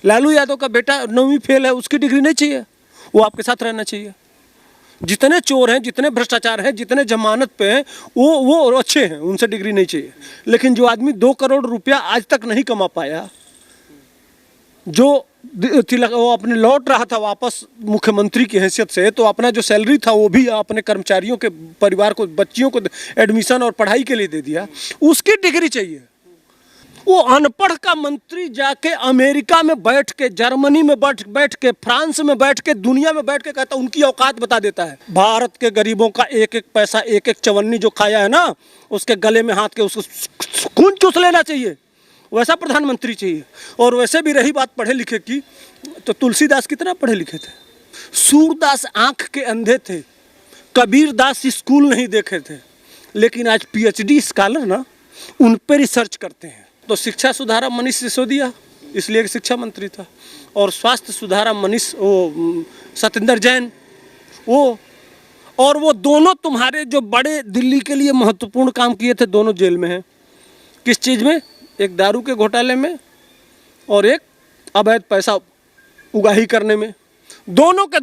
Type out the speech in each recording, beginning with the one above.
लालू यादव का बेटा 9वीं फेल है, उसकी डिग्री नहीं चाहिए, वो आपके साथ रहना चाहिए। जितने चोर हैं, जितने भ्रष्टाचार हैं, जितने जमानत पे हैं, वो अच्छे हैं, उनसे डिग्री नहीं चाहिए। लेकिन जो आदमी 2 करोड़ रुपया आज तक नहीं कमा पाया, जो वो अपने लौट रहा था वापस मुख्यमंत्री की हैसियत से, तो अपना जो सैलरी था वो भी अपने कर्मचारियों के परिवार को, बच्चियों को एडमिशन और पढ़ाई के लिए दे दिया, उसकी डिग्री चाहिए। वो अनपढ़ का मंत्री जाके अमेरिका में बैठ के, जर्मनी में बैठ के, फ्रांस में बैठ के, दुनिया में बैठ के कहता, उनकी औकात बता देता है। भारत के गरीबों का एक एक पैसा, एक एक चवन्नी जो खाया है ना, उसके गले में हाथ के उसको खून चूस लेना चाहिए, वैसा प्रधानमंत्री चाहिए। और वैसे भी रही बात पढ़े लिखे की, तो तुलसीदास कितना पढ़े लिखे थे, सूरदास आंख के अंधे थे, कबीर दास स्कूल नहीं देखे थे, लेकिन आज PhD स्कॉलर ना उन पर रिसर्च करते हैं। तो शिक्षा सुधारा मनीष सिसोदिया, इसलिए शिक्षा मंत्री था, और स्वास्थ्य सुधारा सत्येंद्र जैन, और वो दोनों तुम्हारे जो बड़े दिल्ली के लिए महत्वपूर्ण काम किए थे, दोनों जेल में हैं। किस चीज़ में? एक दारू के घोटाले में और एक अवैध पैसा उगाही करने में, दोनों के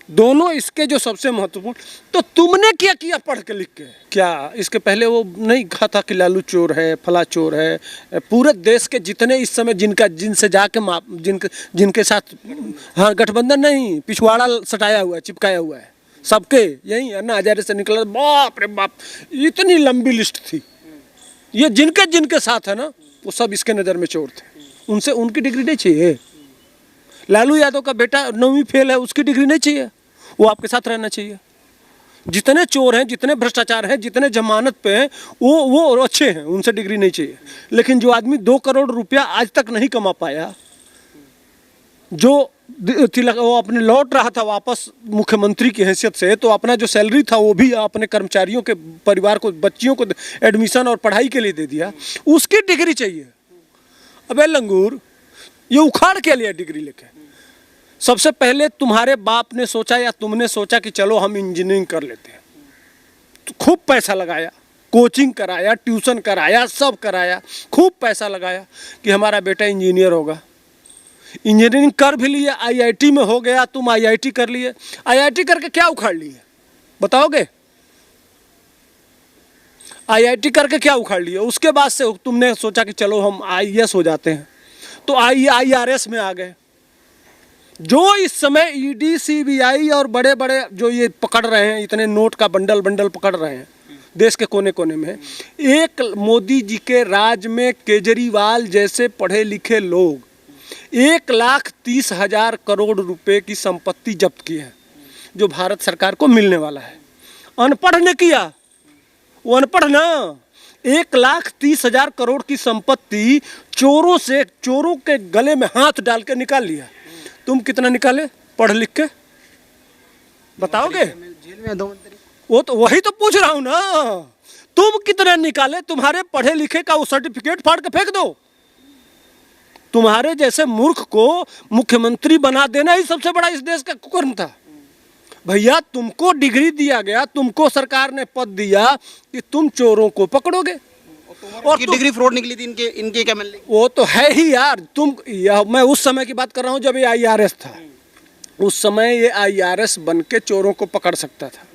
दोनों इसके जो सबसे महत्वपूर्ण। तो तुमने क्या किया पढ़ के लिख के? क्या इसके पहले वो नहीं कहा था कि लालू चोर है, फला चोर है? पूरे देश के जितने इस समय जिनसे जाके जिनके साथ, हाँ, गठबंधन नहीं, पिछवाड़ा सटाया हुआ है, चिपकाया हुआ है, सबके यही अन्ना हजारे से निकला, बाप रे बाप, इतनी लंबी लिस्ट थी। ये जिनके साथ है ना, वो सब इसके नज़र में चोर थे, उनसे उनकी डिग्री नहीं चाहिए। लालू यादव का बेटा 9वीं फेल है, उसकी डिग्री नहीं चाहिए, वो आपके साथ रहना चाहिए। जितने चोर हैं, जितने भ्रष्टाचार हैं, जितने जमानत पे हैं, वो अच्छे हैं, उनसे डिग्री नहीं चाहिए। लेकिन जो आदमी 2 करोड़ रुपया आज तक नहीं कमा पाया, जो वो अपने लौट रहा था वापस मुख्यमंत्री की हैसियत से, तो अपना जो सैलरी था वो भी अपने कर्मचारियों के परिवार को, बच्चियों को एडमिशन और पढ़ाई के लिए दे दिया, उसकी डिग्री चाहिए। अबे लंगूर, ये उखाड़ के लिया डिग्री लेके। सबसे पहले तुम्हारे बाप ने सोचा या तुमने सोचा कि चलो हम इंजीनियरिंग कर लेते हैं, तो खूब पैसा लगाया, कोचिंग कराया, ट्यूशन कराया, सब कराया, खूब पैसा लगाया कि हमारा बेटा इंजीनियर होगा। इंजीनियरिंग कर भी लिए, IIT में हो गया, तुम IIT कर लिए। IIT करके क्या उखाड़ लिए बताओगे? IIT करके क्या उखाड़ लिए? उसके बाद से तुमने सोचा कि चलो हम IAS हो जाते हैं, तो IRS में आ गए। जो इस समय ED CBI और बड़े बड़े जो ये पकड़ रहे हैं, इतने नोट का बंडल पकड़ रहे हैं, देश के कोने कोने में। एक मोदी जी के राज में केजरीवाल जैसे पढ़े लिखे लोग 1,30,000 करोड़ रुपए की संपत्ति जब्त की है, जो भारत सरकार को मिलने वाला है। अनपढ़ ने किया, वो अनपढ़ ना, 1,30,000 करोड़ की संपत्ति चोरों के गले में हाथ डाल के निकाल लिया। तुम कितना निकाले पढ़ लिख के बताओगे? जेल में 2 मंत्री। वो तो वही तो पूछ रहा हूं ना, तुम कितने निकाले? तुम्हारे पढ़े लिखे का वो सर्टिफिकेट फाड़ के फेंक दो। तुम्हारे जैसे मूर्ख को मुख्यमंत्री बना देना ही सबसे बड़ा इस देश का कुकर्म था। भैया, तुमको डिग्री दिया गया, तुमको सरकार ने पद दिया कि तुम चोरों को पकड़ोगे, और डिग्री फ्रॉड निकली थी इनके क्या मिल? वो तो है ही यार। मैं उस समय की बात कर रहा हूँ जब ये IRS था। उस समय ये IRS बन के चोरों को पकड़ सकता था,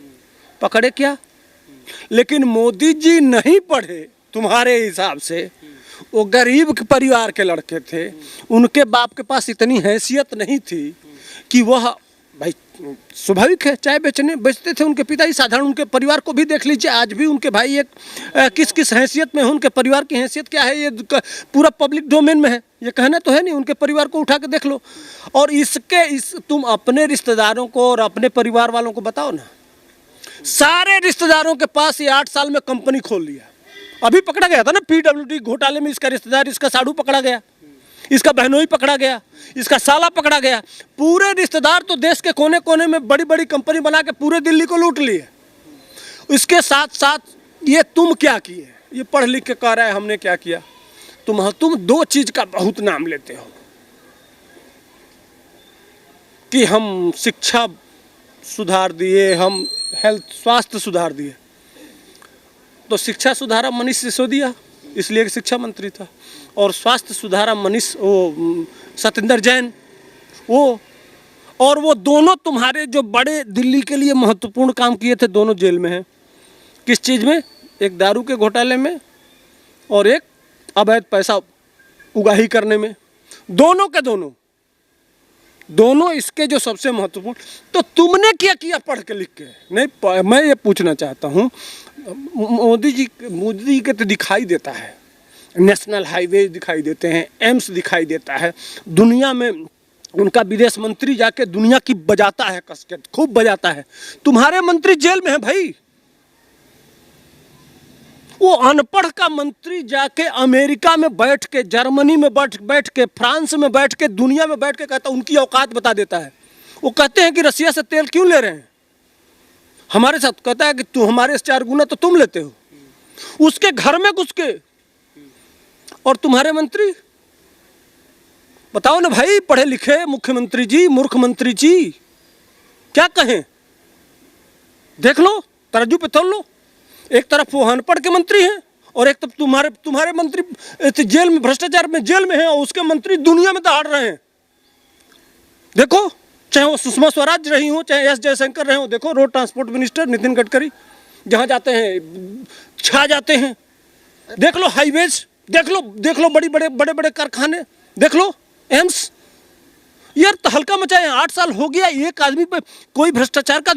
पकड़े क्या? लेकिन मोदी जी नहीं पढ़े तुम्हारे हिसाब से। वो गरीब के परिवार के लड़के थे, उनके बाप के पास इतनी हैसियत नहीं थी कि वह, भाई स्वाभाविक है, चाय बेचते थे उनके पिता ही। साधारण उनके परिवार को भी देख लीजिए, आज भी उनके भाई एक किस हैसियत में है, उनके परिवार की हैसियत क्या है, ये पूरा पब्लिक डोमेन में है, ये कहना तो है नहीं। उनके परिवार को उठा के देख लो। और तुम अपने रिश्तेदारों को और अपने परिवार वालों को बताओ ना, सारे रिश्तेदारों के पास ये 8 साल में कंपनी खोल लिया। अभी पकड़ा गया था ना PWD घोटाले में, इसका रिश्तेदार, इसका साड़ू पकड़ा गया, इसका बहनोई पकड़ा गया, इसका साला पकड़ा गया। पूरे रिश्तेदार तो देश के कोने कोने में बड़ी बड़ी कंपनी बना के पूरे दिल्ली को लूट लिए। इसके साथ साथ ये तुम क्या किए? ये पढ़ लिख के कह रहा है हमने क्या किया। तुम 2 चीज का बहुत नाम लेते हो कि हम शिक्षा सुधार दिए, हम हेल्थ स्वास्थ्य सुधार दिए। तो शिक्षा सुधारा मनीष सिसोदिया, इसलिए कि शिक्षा मंत्री था। और स्वास्थ्य सुधारा मनीष वो सत्येंद्र जैन, वो, और वो दोनों तुम्हारे जो बड़े दिल्ली के लिए महत्वपूर्ण काम किए थे, दोनों जेल में हैं। किस चीज़ में? एक दारू के घोटाले में और एक अवैध पैसा उगाही करने में। दोनों के दोनों इसके जो सबसे महत्वपूर्ण। तो तुमने क्या किया पढ़ के लिख के? नहीं, मैं ये पूछना चाहता हूँ, मोदी जी के तो दिखाई देता है, नेशनल हाईवे दिखाई देते हैं, एम्स दिखाई देता है, दुनिया में उनका विदेश मंत्री जाके दुनिया की बजाता है, कस के खूब बजाता है। तुम्हारे मंत्री जेल में है भाई। वो अनपढ़ का मंत्री जाके अमेरिका में बैठ के, जर्मनी में बैठ के, फ्रांस में बैठ के, दुनिया में बैठ के कहता, उनकी औकात बता देता है। वो कहते हैं कि रसिया से तेल क्यों ले रहे हैं हमारे साथ? कहता है कि तू हमारे से 4 गुना तो तुम लेते हो। उसके घर में घुस के। और तुम्हारे मंत्री बताओ ना भाई, पढ़े लिखे मुख्यमंत्री जी, मूर्ख मंत्री जी, क्या कहें? देख लो, तराजू पे तोल लो। एक तरफ वो अनपढ़ के मंत्री हैं और एक तरफ तुम्हारे मंत्री जेल में, भ्रष्टाचार में जेल में हैं, और उसके मंत्री दुनिया में दहाड़ रहे हैं। देखो, चाहे वो सुषमा स्वराज रही हो, चाहे एस जयशंकर रहे हो, देखो road transport minister Nitin Gadkari जहाँ जाते हैं छा जाते हैं। देख लो हाईवेज, देख लो बड़े बड़े कारखाने, देख लो एम्स। यार तहलका मचाए, 8 साल हो गया, एक आदमी पे कोई भ्रष्टाचार का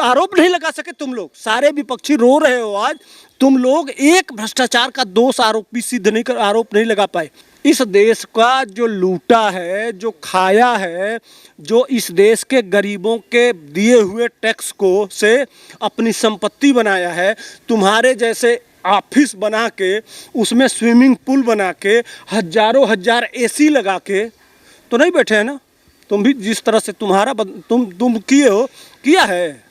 आरोप नहीं लगा सके तुम लोग। सारे विपक्षी रो रहे हो आज, तुम लोग एक भ्रष्टाचार का दोष आरोप नहीं लगा पाए। इस देश का जो लूटा है, जो खाया है, जो इस देश के गरीबों के दिए हुए टैक्स को से अपनी संपत्ति बनाया है, तुम्हारे जैसे ऑफिस बना के, उसमें स्विमिंग पूल बना के, हजारों हजार एसी लगा के तो नहीं बैठे हैं ना। तुम भी जिस तरह से तुम किए हो, किया है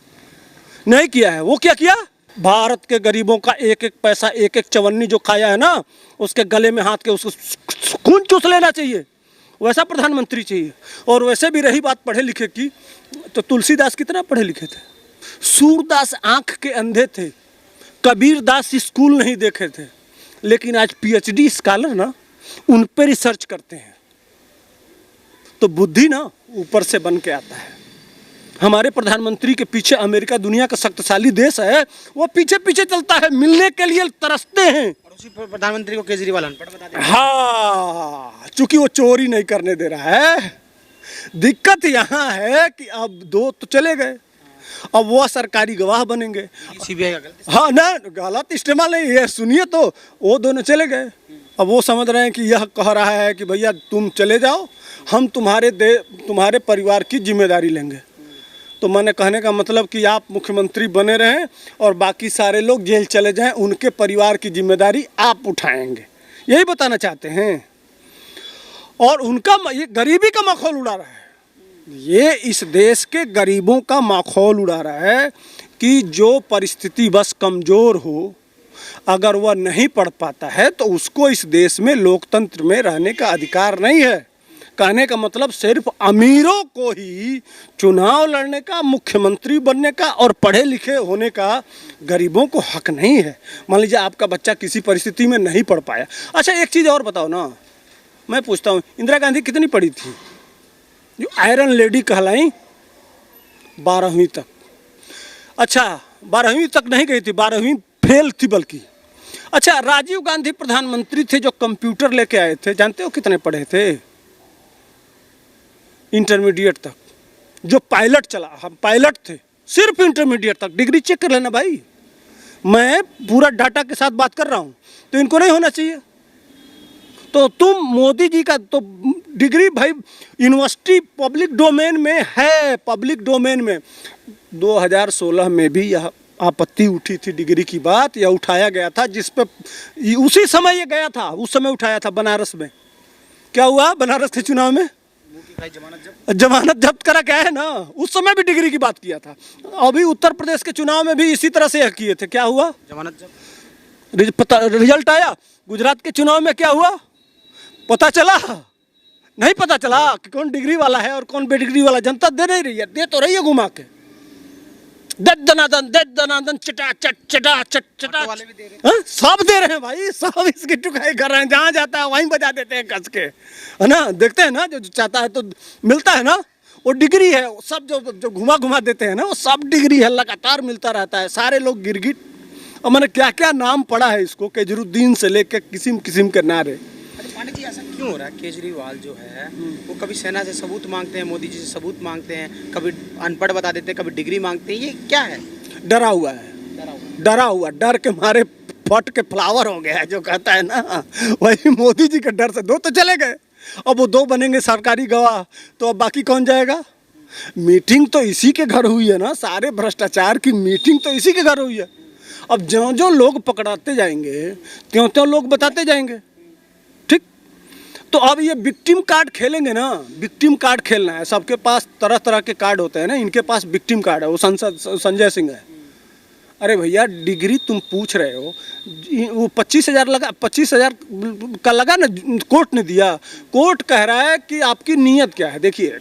नहीं किया है? वो क्या किया? भारत के गरीबों का एक एक पैसा, एक एक चवन्नी जो खाया है ना, उसके गले में हाथ के उसको खून चूस लेना चाहिए। वैसा प्रधानमंत्री चाहिए। और वैसे भी रही बात पढ़े लिखे की, तो तुलसीदास कितना पढ़े लिखे थे, सूरदास आंख के अंधे थे, कबीर दास स्कूल नहीं देखे थे, लेकिन आज PhD स्कॉलर ना उन पर रिसर्च करते हैं। तो बुद्धि ना ऊपर से बन के आता है। हमारे प्रधानमंत्री के पीछे अमेरिका दुनिया का शक्तिशाली देश है, वो पीछे पीछे चलता है, मिलने के लिए तरसते हैं। और उसी प्रधानमंत्री को केजरीवाल अनपढ़ बता देते हैं। हाँ, चूंकि वो चोरी नहीं करने दे रहा है। दिक्कत यहाँ है कि अब 2 तो चले गए, अब वो सरकारी गवाह बनेंगे। CBI का गलत। हाँ ना, गलत इस्तेमाल नहीं है, सुनिए तो, वो दोनों चले गए। अब वो समझ रहे हैं कि यह कह रहा है कि भैया तुम चले जाओ, हम तुम्हारे परिवार की जिम्मेदारी लेंगे। तो मैंने कहने का मतलब कि आप मुख्यमंत्री बने रहें और बाकी सारे लोग जेल चले जाएं, उनके परिवार की जिम्मेदारी आप उठाएंगे, यही बताना चाहते हैं। और उनका ये गरीबी का माखौल उड़ा रहा है, ये इस देश के गरीबों का माखौल उड़ा रहा है कि जो परिस्थिति बस कमज़ोर हो, अगर वह नहीं पढ़ पाता है तो उसको इस देश में लोकतंत्र में रहने का अधिकार नहीं है। कहने का मतलब सिर्फ अमीरों को ही चुनाव लड़ने का, मुख्यमंत्री बनने का और पढ़े लिखे होने का गरीबों को हक नहीं है। मान लीजिए आपका बच्चा किसी परिस्थिति में नहीं पढ़ पाया। अच्छा एक चीज़ और बताओ ना, मैं पूछता हूँ, इंदिरा गांधी कितनी पढ़ी थी? जो आयरन लेडी कहलाई 12वीं तक। अच्छा 12वीं तक नहीं गई थी, 12वीं फेल थी बल्कि। अच्छा राजीव गांधी प्रधानमंत्री थे जो कंप्यूटर लेके आए थे, जानते हो कितने पढ़े थे? इंटरमीडिएट तक। जो पायलट चला, हम पायलट थे, सिर्फ इंटरमीडिएट तक। डिग्री चेक कर लेना भाई, मैं पूरा डाटा के साथ बात कर रहा हूँ, तो इनको नहीं होना चाहिए। तो तुम मोदी जी का तो डिग्री भाई यूनिवर्सिटी पब्लिक डोमेन में है, पब्लिक डोमेन में। 2016 में भी यह आपत्ति उठी थी डिग्री की बात, या उठाया गया था, जिस पे उसी समय ये गया था, उस समय उठाया था बनारस में। क्या हुआ बनारस के चुनाव में? जमानत जब्त करा गया है ना, उस समय भी डिग्री की बात किया था। अभी उत्तर प्रदेश के चुनाव में भी इसी तरह से किए थे। क्या हुआ? जमानत जब्त। रिजल्ट आया। गुजरात के चुनाव में क्या हुआ पता चला? नहीं पता चला कि कौन डिग्री वाला है और कौन बेडिग्री वाला। जनता दे नहीं रही है, दे तो रही है घुमा के। दे दनादन चटा चट चटा चट चटा वाले भी दे रहे हाँ, सब दे रहे हैं भाई, सब इसकी टुकाई कर रहे हैं, जहाँ जाता है वहीं बजा देते हैं कस के, है ना। देखते हैं ना, जो चाहता है तो मिलता है ना, वो डिग्री है, वो सब जो घुमा घुमा देते हैं ना, वो सब डिग्री है, लगातार मिलता रहता है। सारे लोग गिरगिट, और मैंने क्या क्या नाम पढ़ा है इसको, केजरीद्दीन से लेकर किस्म किस्म के नारे। अच्छा पांडे जी, ऐसा क्यों हो रहा है? केजरीवाल जो है वो कभी सेना से सबूत मांगते हैं, मोदी जी से सबूत मांगते हैं, कभी अनपढ़ बता देते हैं, कभी डिग्री मांगते हैं, ये क्या है? डरा हुआ है, डरा हुआ, डर के मारे फट के फ्लावर हो गया है, जो कहता है ना, वही मोदी जी के डर से दो तो चले गए, अब वो दो बनेंगे सरकारी गवाह, तो अब बाकी कौन जाएगा? मीटिंग तो इसी के घर हुई है ना, सारे भ्रष्टाचार की मीटिंग तो इसी के घर हुई है। अब जो जो लोग पकड़ाते जाएंगे, त्यों त्यों लोग बताते जाएंगे, ठीक। तो अब ये विक्टिम कार्ड खेलेंगे ना, विक्टिम कार्ड खेलना है, सबके पास तरह तरह के कार्ड होते हैं ना, इनके पास विक्टिम कार्ड है, वो संजय सिंह है। अरे भैया, डिग्री तुम पूछ रहे हो, वो 25,000 लगा, 25,000 का लगा ना, कोर्ट ने दिया। कोर्ट कह रहा है कि आपकी नीयत क्या है। देखिए,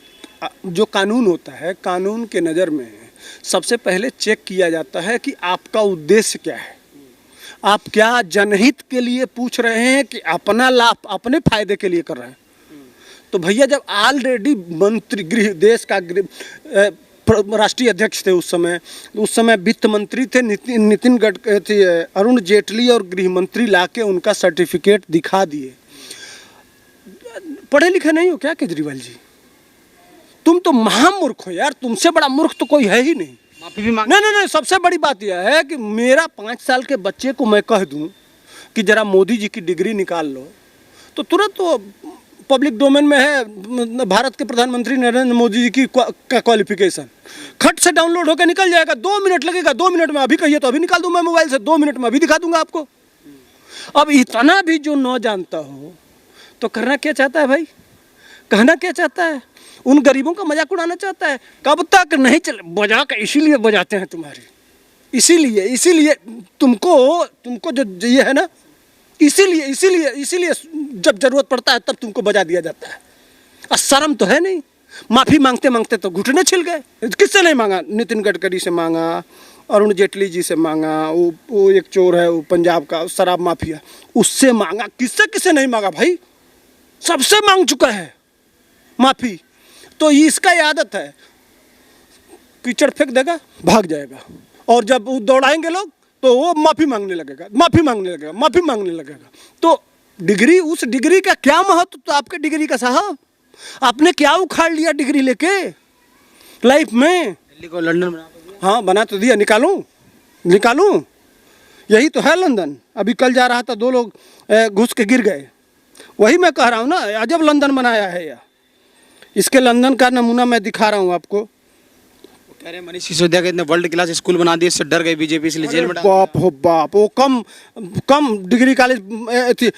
जो कानून होता है, कानून के नज़र में सबसे पहले चेक किया जाता है कि आपका उद्देश्य क्या है, आप क्या जनहित के लिए पूछ रहे हैं कि अपना लाभ, अपने फायदे के लिए कर रहे हैं। तो भैया, जब ऑलरेडी मंत्री गृह, देश का राष्ट्रीय अध्यक्ष थे उस समय वित्त मंत्री थे नितिन गडकरी थे, अरुण जेटली, और गृह मंत्री लाके उनका सर्टिफिकेट दिखा दिए। पढ़े लिखे नहीं हो क्या केजरीवाल जी? तुम तो महामूर्ख हो यार, तुमसे बड़ा मूर्ख तो कोई है ही नहीं। माफी भी मांग नहीं, सबसे बड़ी बात यह है कि मेरा 5 साल के बच्चे को मैं कह दूं कि जरा मोदी जी की डिग्री निकाल लो, तो तुरंत तो पब्लिक डोमेन में है, भारत के प्रधानमंत्री नरेंद्र मोदी जी की क्वालिफिकेशन खट से डाउनलोड होकर निकल जाएगा। 2 मिनट लगेगा, 2 मिनट में, अभी कहिए तो अभी निकाल दूं मैं मोबाइल से, 2 मिनट में अभी दिखा दूंगा आपको। अब इतना भी जो न जानता हो तो करना क्या चाहता है भाई, कहना क्या चाहता है? उन गरीबों का मजाक उड़ाना चाहता है। कब तक नहीं चले मजाक, इसीलिए बजाते हैं तुम्हारी, इसीलिए तुमको जो ये है ना, इसीलिए जब जरूरत पड़ता है तब तुमको बजा दिया जाता है। और शर्म तो है नहीं, माफ़ी मांगते मांगते तो घुटने छिल गए। किससे नहीं मांगा? नितिन गडकरी से मांगा, अरुण जेटली जी से मांगा, वो एक चोर है, वो पंजाब का शराब माफिया, उससे मांगा, किससे नहीं मांगा भाई? सबसे मांग चुका है माफ़ी। तो इसका ये आदत है, कीचड़ फेंक देगा, भाग जाएगा, और जब वो दौड़ाएंगे लोग तो वो माफ़ी मांगने लगेगा। तो डिग्री, उस डिग्री का क्या महत्व? तो आपके डिग्री का साहब, आपने क्या उखाड़ लिया डिग्री लेके लाइफ में? दिल्ली को लंदन बना तो दिया। हाँ, बना तो दिया, निकालूं, यही तो है लंदन। अभी कल जा रहा था, 2 लोग घुस के गिर गए। वही मैं कह रहा हूँ ना, अजब लंदन बनाया है यार। इसके लंदन का नमूना मैं दिखा रहा हूँ आपको। कह रहे हैं मनीष सिसोदिया के इतने वर्ल्ड क्लास स्कूल बना दिए, इससे डर गई बीजेपी, इसलिए जेल में डाल बाप हो बाप, वो कम डिग्री कॉलेज थी,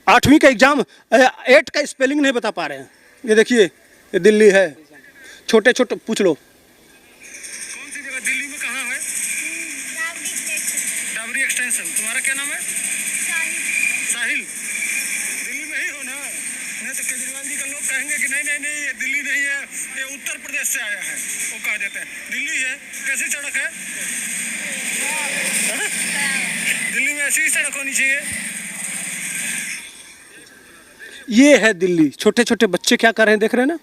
8वीं का एग्जाम 8 का स्पेलिंग नहीं बता पा रहे हैं। ये देखिए, ये दिल्ली है, छोटे पूछ लो। कौन सी जगह दिल्ली में कहाँ है? Dowry extension. तुम्हारा क्या नाम है? साहिल। दिल्ली में ही हो ना? नहीं तो केजरीवाल जी का लोग कहेंगे कि नहीं, ये दिल्ली नहीं है, ये उत्तर प्रदेश से आया है, वो कह देते हैं दिल्ली है। कैसी सड़क है? दिल्ली में ऐसी ही सड़क होनी चाहिए। ये है दिल्ली। छोटे बच्चे क्या कर रहे हैं, देख रहे हैं ना?